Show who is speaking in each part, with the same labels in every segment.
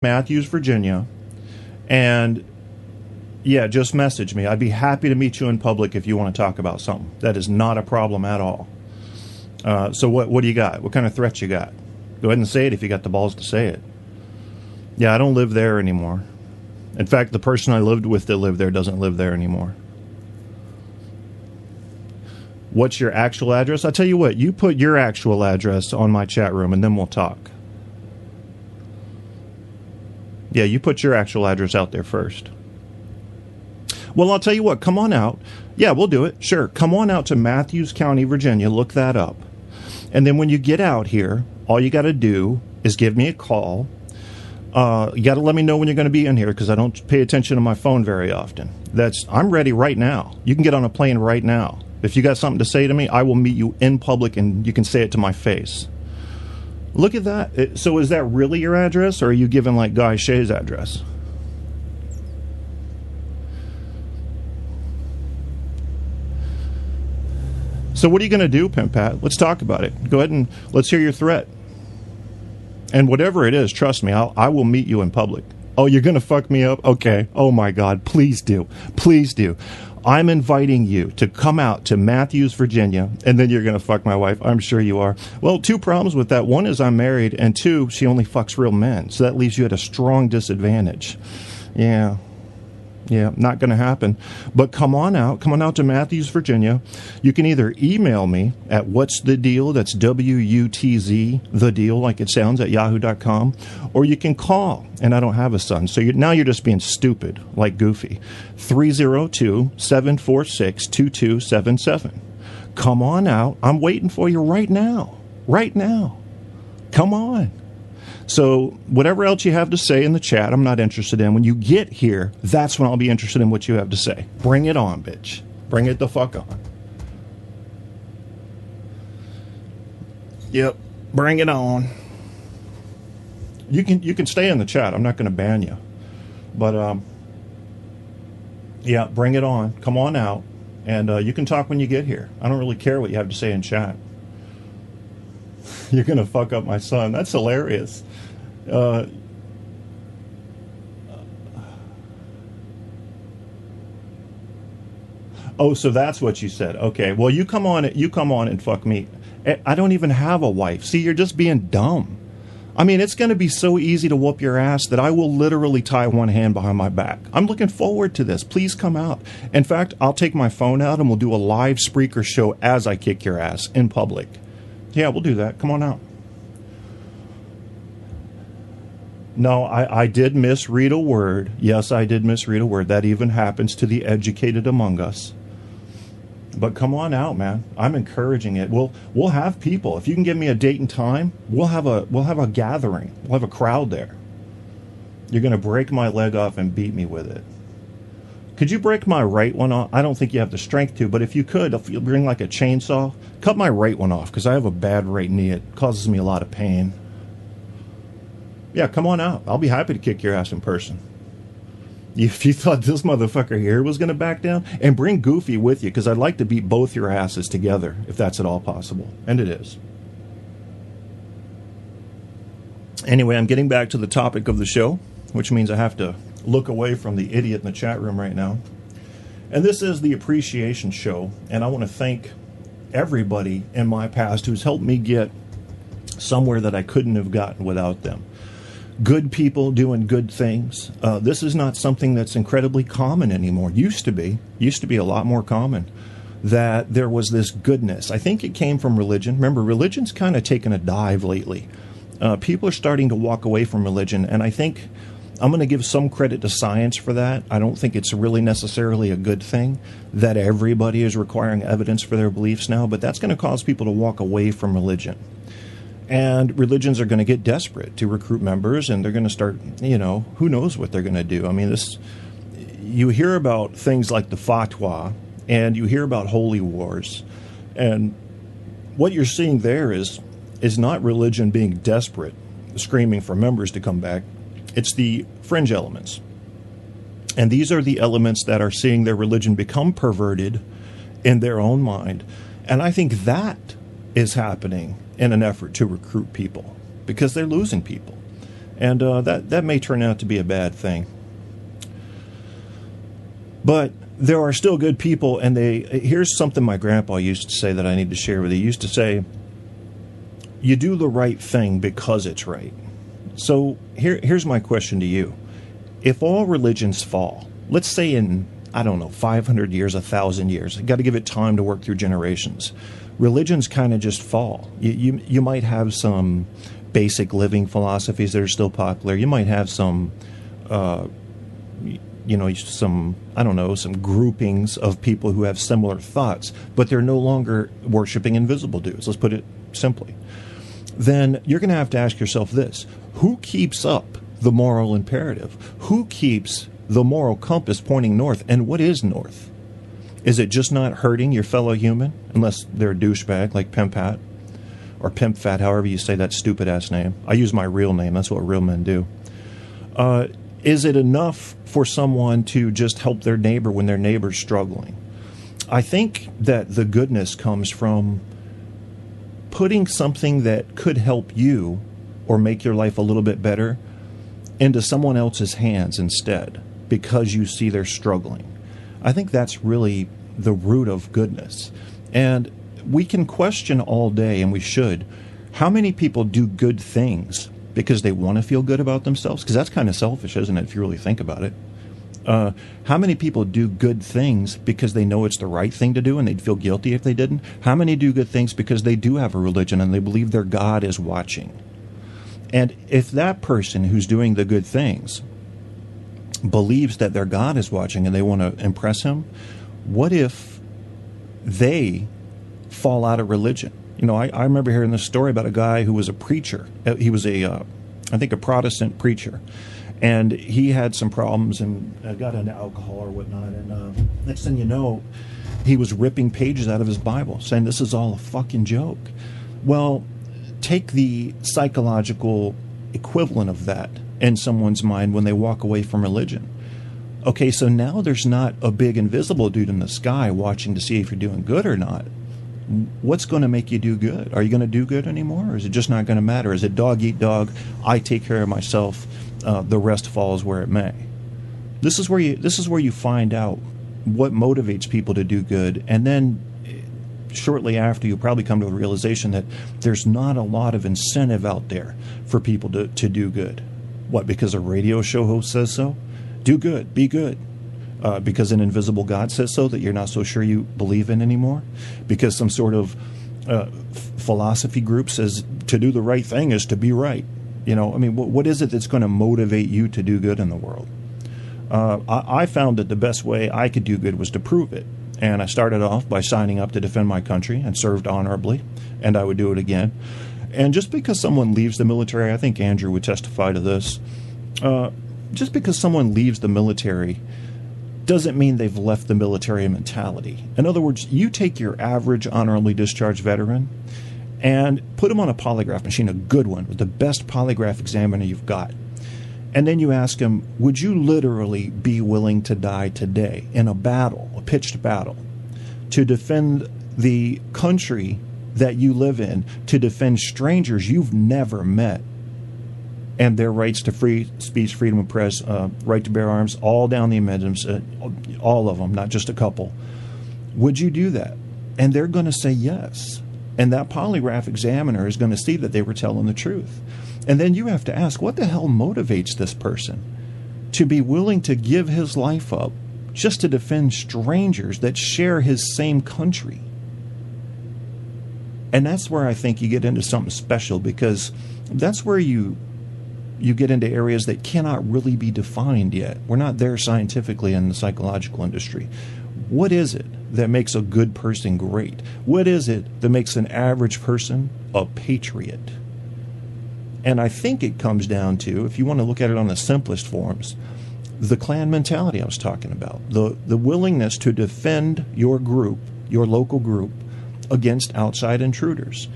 Speaker 1: Matthews, Virginia, and yeah, just message me. I'd be happy to meet you in public if you want to talk about something. That is not a problem at all. So what do you got? What kind of threats you got? Go ahead and say it if you got the balls to say it. Yeah, I don't live there anymore. In fact, the person I lived with that lived there doesn't live there anymore. What's your actual address? I'll tell you what, you put your actual address on my chat room and then we'll talk. Yeah, you put your actual address out there first. Well, I'll tell you what, come on out. Yeah, we'll do it. Sure. Come on out to Matthews County, Virginia. Look that up. And then when you get out here, all you got to do is give me a call. You got to let me know when you're going to be in here because I don't pay attention to my phone very often. I'm ready right now. You can get on a plane right now. If you got something to say to me, I will meet you in public and you can say it to my face. Look at that. So is that really your address or are you giving like Guy Shea's address? So what are you going to do, Pimp Pat? Let's talk about it. Go ahead and let's hear your threat. And whatever it is, trust me, I will meet you in public. Oh, you're going to fuck me up? Okay. Oh, my God. Please do. Please do. I'm inviting you to come out to Matthews, Virginia, and then you're going to fuck my wife. I'm sure you are. Well, two problems with that. One is I'm married, and two, she only fucks real men. So that leaves you at a strong disadvantage. Yeah. Yeah, not going to happen. But come on out to Matthews, Virginia. You can either email me at what's the deal, that's WUTZ, the deal, like it sounds, at yahoo.com, or you can call, and I don't have a son, so now you're just being stupid, like Goofy, 302-746-2277. Come on out. I'm waiting for you right now. Right now. Come on. So whatever else you have to say in the chat, I'm not interested in. When you get here, that's when I'll be interested in what you have to say. Bring it on, bitch. Bring it the fuck on. Yep. Bring it on. You can stay in the chat. I'm not going to ban you. But, yeah, bring it on. Come on out. And you can talk when you get here. I don't really care what you have to say in chat. You're going to fuck up my son. That's hilarious. Oh, so that's what you said. Okay. Well, you come on and fuck me. I don't even have a wife. See, you're just being dumb. I mean, it's going to be so easy to whoop your ass that I will literally tie one hand behind my back. I'm looking forward to this. Please come out. In fact, I'll take my phone out and we'll do a live Spreaker show as I kick your ass in public. Yeah, we'll do that. Come on out. No, I did misread a word. Yes, I did misread a word. That even happens to the educated among us. But come on out, man. I'm encouraging it. We'll have people. If you can give me a date and time, we'll have a gathering. We'll have a crowd there. You're going to break my leg off and beat me with it. Could you break my right one off? I don't think you have the strength to, but if you could, if you bring like a chainsaw, cut my right one off because I have a bad right knee. It causes me a lot of pain. Yeah, come on out. I'll be happy to kick your ass in person. If you thought this motherfucker here was going to back down, and bring Goofy with you because I'd like to beat both your asses together if that's at all possible. And it is. Anyway, I'm getting back to the topic of the show, which means I have to look away from the idiot in the chat room right now. And this is the appreciation show, and I want to thank everybody in my past who's helped me get somewhere that I couldn't have gotten without them. Good people doing good things. This is not something that's incredibly common anymore. Used to be a lot more common, that there was this goodness. I think it came from religion. Remember, religion's kind of taken a dive lately. People are starting to walk away from religion, and I think I'm going to give some credit to science for that. I don't think it's really necessarily a good thing that everybody is requiring evidence for their beliefs now, but that's going to cause people to walk away from religion. And religions are going to get desperate to recruit members, and they're going to start, who knows what they're going to do. I mean, you hear about things like the fatwa, and you hear about holy wars, and what you're seeing there is not religion being desperate, screaming for members to come back. It's the fringe elements. And these are the elements that are seeing their religion become perverted in their own mind. And I think that is happening in an effort to recruit people because they're losing people. And that may turn out to be a bad thing. But there are still good people, and here's something my grandpa used to say that I need to share with you. He used to say, you do the right thing because it's right. So here's my question to you. If all religions fall, let's say in, 500 years, 1,000 years, you got to give it time to work through generations. Religions kind of just fall. You might have some basic living philosophies that are still popular. You might have some, some groupings of people who have similar thoughts, but they're no longer worshiping invisible dudes. Let's put it simply. Then you're going to have to ask yourself this. Who keeps up the moral imperative? Who keeps the moral compass pointing north? And what is north? Is it just not hurting your fellow human? Unless they're a douchebag like Pimp Hat or Pimp Fat, however you say that stupid-ass name. I use my real name. That's what real men do. Is it enough for someone to just help their neighbor when their neighbor's struggling? I think that the goodness comes from putting something that could help you or make your life a little bit better into someone else's hands instead because you see they're struggling. I think that's really the root of goodness. And we can question all day, and we should, how many people do good things because they want to feel good about themselves? Because that's kind of selfish, isn't it, if you really think about it? How many people do good things because they know it's the right thing to do and they'd feel guilty if they didn't? How many do good things because they do have a religion and they believe their God is watching? And if that person who's doing the good things believes that their God is watching and they want to impress him, what if they fall out of religion? I remember hearing this story about a guy who was a preacher. He was a Protestant preacher. And he had some problems and got into alcohol or whatnot. And next thing you know, he was ripping pages out of his Bible, saying this is all a fucking joke. Well, take the psychological equivalent of that in someone's mind when they walk away from religion. Okay, so now there's not a big invisible dude in the sky watching to see if you're doing good or not. What's going to make you do good? Are you going to do good anymore, or is it just not going to matter? Is it dog eat dog? I take care of myself. The rest falls where it may. This is where you find out what motivates people to do good, and then shortly after, you probably come to a realization that there's not a lot of incentive out there for people to do good. What? Because a radio show host says so? Do good, be good. Because an invisible God says so that you're not so sure you believe in anymore? Because some sort of philosophy group says to do the right thing is to be right. What is it that's going to motivate you to do good in the world? I found that the best way I could do good was to prove it. And I started off by signing up to defend my country and served honorably, and I would do it again. And just because someone leaves the military, I think Andrew would testify to this, just because someone leaves the military doesn't mean they've left the military mentality. In other words, you take your average honorably discharged veteran and put him on a polygraph machine, a good one, with the best polygraph examiner you've got. And then you ask him, would you literally be willing to die today in a battle, a pitched battle, to defend the country that you live in, to defend strangers you've never met, and their rights to free speech, freedom of press, right to bear arms, all down the amendments, all of them, not just a couple? Would you do that? And they're going to say yes. And that polygraph examiner is going to see that they were telling the truth. And then you have to ask, what the hell motivates this person to be willing to give his life up just to defend strangers that share his same country? And that's where I think you get into something special, because that's where you get into areas that cannot really be defined yet. We're not there scientifically in the psychological industry. What is it that makes a good person great? What is it that makes an average person a patriot? And I think it comes down to, if you want to look at it on the simplest forms, the clan mentality I was talking about. The willingness to defend your group, your local group, against outside intruders.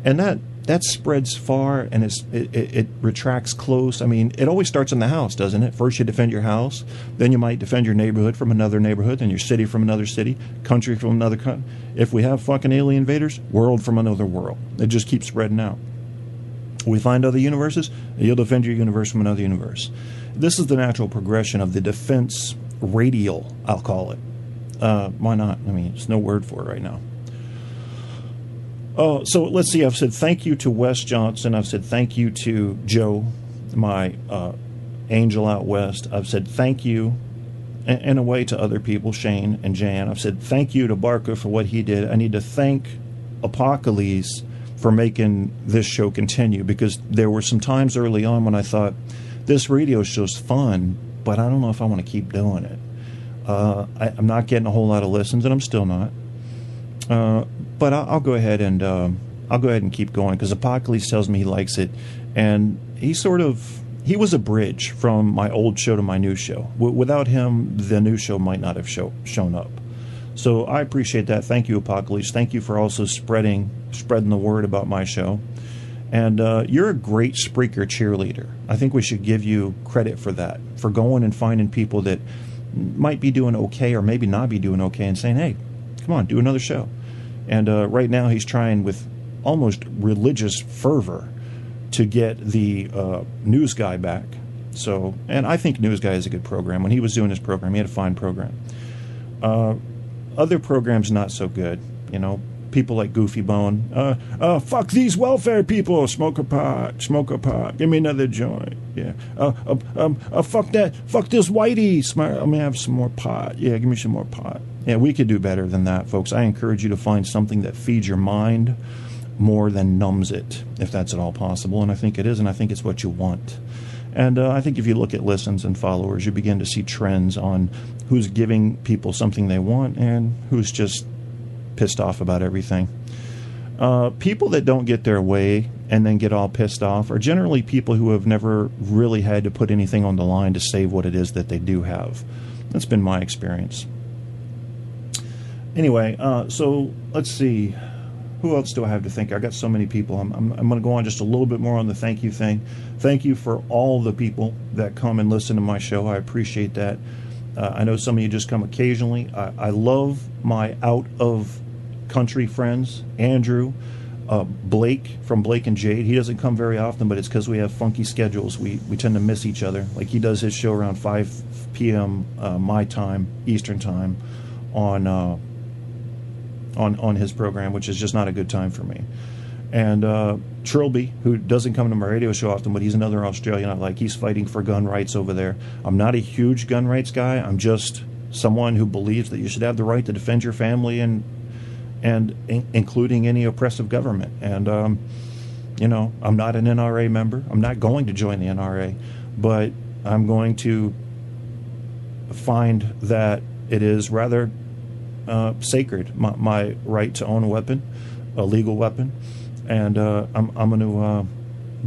Speaker 1: And that spreads far, and it retracts close. I mean, it always starts in the house, doesn't it? First you defend your house, then you might defend your neighborhood from another neighborhood, then your city from another city, country from another country. If we have fucking alien invaders, world from another world. It just keeps spreading out. We find other universes, you'll defend your universe from another universe. This is the natural progression of the defense radial, I'll call it. Why not? I mean, there's no word for it right now. Oh, so let's see. I've said thank you to Wes Johnson. I've said thank you to Joe, my angel out west. I've said thank you, in a way, to other people, Shane and Jan. I've said thank you to Barker for what he did. I need to thank Apocalypse for making this show continue, because there were some times early on when I thought, this radio show's fun, but I don't know if I want to keep doing it. I'm not getting a whole lot of listens, and I'm still not. But I'll go ahead and keep going, because Apocalypse tells me he likes it, and he was a bridge from my old show to my new show. Without him, the new show might not have shown up. So I appreciate that. Thank you, Apocalypse. Thank you for also spreading the word about my show. And you're a great Spreaker cheerleader. I think we should give you credit for that, for going and finding people that might be doing okay or maybe not be doing okay and saying, hey, come on, do another show. And right now he's trying with almost religious fervor to get the News Guy back. So, and I think News Guy is a good program. When he was doing his program, he had a fine program. Other programs not so good. You know, people like Goofy Bone. Fuck these welfare people. Smoke a pot. Give me another joint. Yeah. Fuck that. Fuck this whitey. Let me have some more pot. Yeah, give me some more pot. Yeah, we could do better than that, folks. I encourage you to find something that feeds your mind more than numbs it, if that's at all possible. And I think it is, and I think it's what you want. And I think if you look at listens and followers, you begin to see trends on who's giving people something they want and who's just pissed off about everything. People that don't get their way and then get all pissed off are generally people who have never really had to put anything on the line to save what it is that they do have. That's been my experience. Anyway, so let's see. Who else do I have to thank? I got so many people. I'm going to go on just a little bit more on the thank you thing. Thank you for all the people that come and listen to my show. I appreciate that. I know some of you just come occasionally. I love my out-of-country friends. Andrew, Blake from Blake and Jade. He doesn't come very often, but it's because we have funky schedules. We tend to miss each other. Like, he does his show around 5 p.m. My time, Eastern time, on his program, which is just not a good time for me. And Trilby, who doesn't come to my radio show often, but he's another Australian I like. He's fighting for gun rights over there. I'm not a huge gun rights guy. I'm just someone who believes that you should have the right to defend your family and including any oppressive government. And, I'm not an NRA member. I'm not going to join the NRA, but I'm going to find that it is rather sacred, my right to own a weapon, a legal weapon, and I'm going to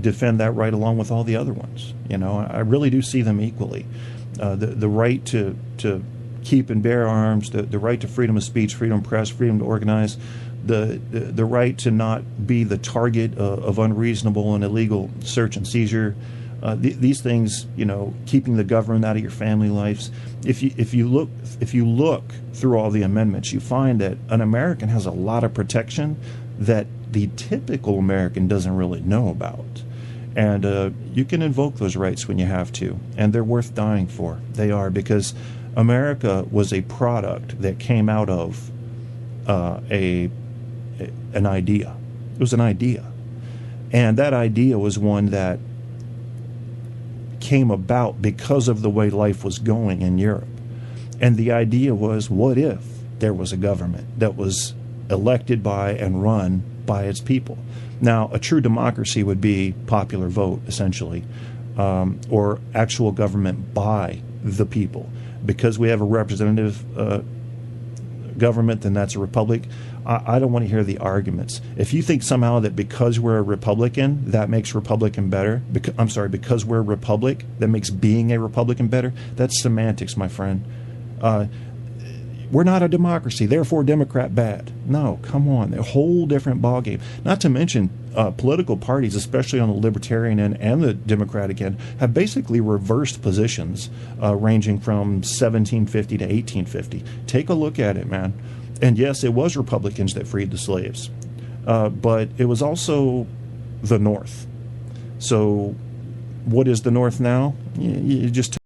Speaker 1: defend that right along with all the other ones. You know, I really do see them equally. The right to keep and bear arms, the right to freedom of speech, freedom of press, freedom to organize, the right to not be the target of unreasonable and illegal search and seizure. These things, keeping the government out of your family lives. If you look through all the amendments, you find that an American has a lot of protection that the typical American doesn't really know about. And you can invoke those rights when you have to, and they're worth dying for. They are, because America was a product that came out of an idea. It was an idea, and that idea was one that came about because of the way life was going in Europe. And the idea was, what if there was a government that was elected by and run by its people? Now, a true democracy would be popular vote, essentially, or actual government by the people. Because we have a representative government, then that's a republic. I don't want to hear the arguments. If you think somehow that because we're a Republican, that makes Republican better, because we're a republic, that makes being a Republican better, that's semantics, my friend. We're not a democracy, therefore Democrat bad. No, come on, a whole different ballgame. Not to mention political parties, especially on the Libertarian end and the Democratic end, have basically reversed positions ranging from 1750 to 1850. Take a look at it, man. And yes, it was Republicans that freed the slaves, but it was also the North. So what is the North now? You just